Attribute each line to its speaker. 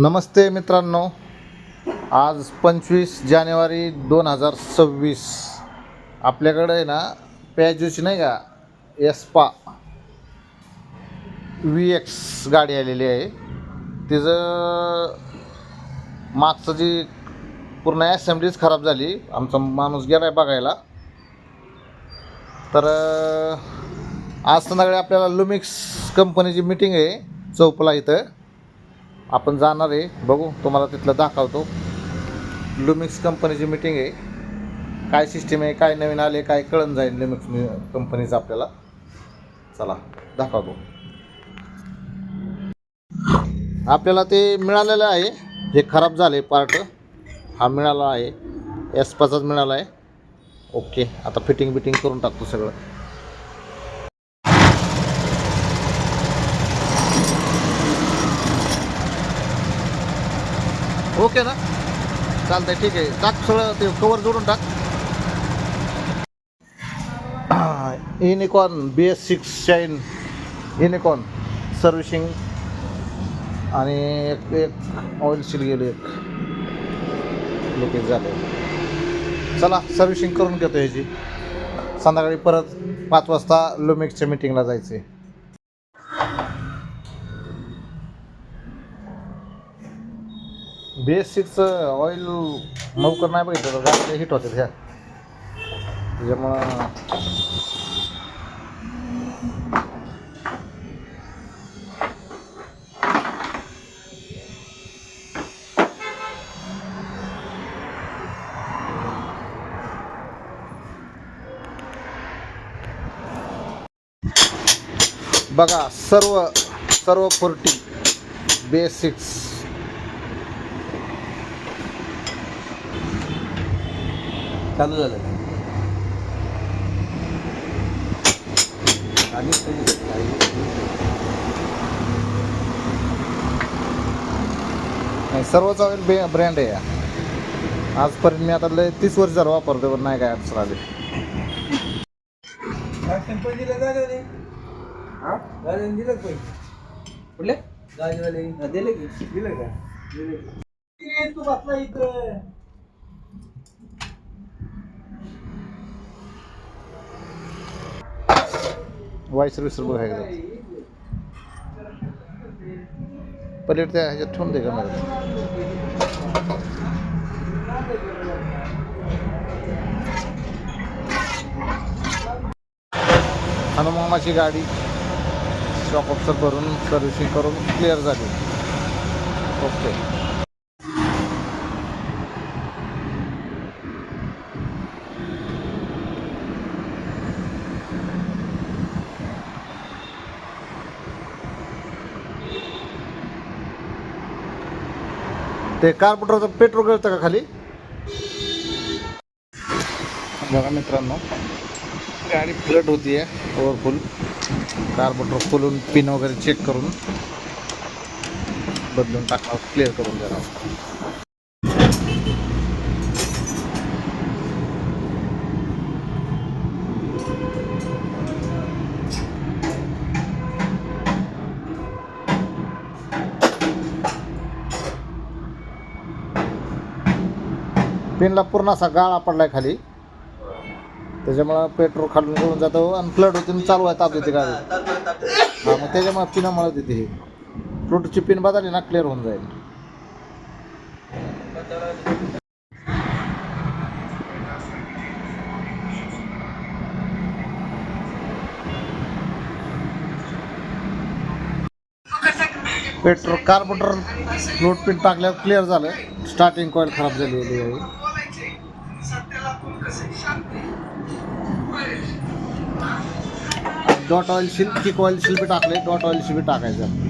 Speaker 1: नमस्ते मित्रांनो, आज 25 जानेवारी 2026 आपल्याकडे आहे ना पॅजोची नाही का एस्पा VX गाडी आलेली आहे. तिचं मागचं जी पूर्ण असेंब्लीच खराब झाली. आमचा माणूस गेला आहे बघायला. तर आज संध्याकाळी आपल्याला लुमिक्स कंपनीची मीटिंग आहे चौपला इथं. आपण जाणार आहे, बघू तुम्हाला तिथलं दाखवतो. लुमिक्स कंपनीची मीटिंग आहे. काय सिस्टीम आहे, काय नवीन आले, काय कळून जाईल लुमिक्स कंपनीचं आपल्याला. चला दाखवतो. आपल्याला ते मिळालेलं आहे, जे खराब झाले पार्ट हा मिळाला आहे, एस्पाचाच मिळाला आहे. ओके, आता फिटिंग बिटिंग करून टाकतो सगळं. ओके ना, चालतंय, ठीक आहे. टाक सगळं, ते कवर जोडून टाक. Unicorn BS6 shine unicorn servicing आणि एक ऑइल सील गेलं, एक लिकेज झालं. चला सर्व्हिसिंग करून घेतो ह्याची. संध्याकाळी परत 5 वाजता लुमिक्सच्या मीटिंगला जायचं आहे. BS6 ऑइल लवकर नाही बघितलं, गाडीला हिट होते ह्या, त्याच्यामुळं बघा. सर्व 40 BS6
Speaker 2: चालू झालं आणि
Speaker 1: सर्वच ऑइल ब्रँड आहे. आजपर्यंत मी आता 30 वर्ष झालं वापरतो, पण नाही काय अडचण आली.
Speaker 2: दिलं झालं नाही. हा झालं दिलं पैसे कुठले गाडीवाले दिले की दिलं का दिले तू बसला इथं.
Speaker 1: वाईस सर्व्हिस बघायला पलीकडे त्या ह्याच्यात ठेवून दे का मला. हनुमानाची गाडी शॉक ऑप्शन करून सर्व्हिसिंग करून क्लिअर झाली. ओके. ते कार्बोरेटरचं पेट्रोल गळतं का खाली. बघा मित्रांनो, गाडी फ्लट होती आहे ओव्हरफुल. कार्बोरेटर खोलून पिन वगैरे चेक करून बदलून टाकणार, क्लिअर करून देणार. पिनला पूर्ण असा गाळा पडलाय खाली, त्याच्यामुळं पेट्रोल खालून गळून जातं आणि फ्लड होते, चालू आहे, ताप देते गाडी. हा, मग त्याच्यामुळे पिनामुळे देते. हे फ्लूटची पिन बदलली ना, क्लिअर होऊन जाईल. पेट्रोल कार्बोरेटर फ्लूट पिन टाकल्यावर क्लिअर झालं. स्टार्टिंग कॉईल खराब झालेली आहे. Dot oil seal, kick oil seal बी टाकले, डॉट ऑइल सील बी टाकायचं.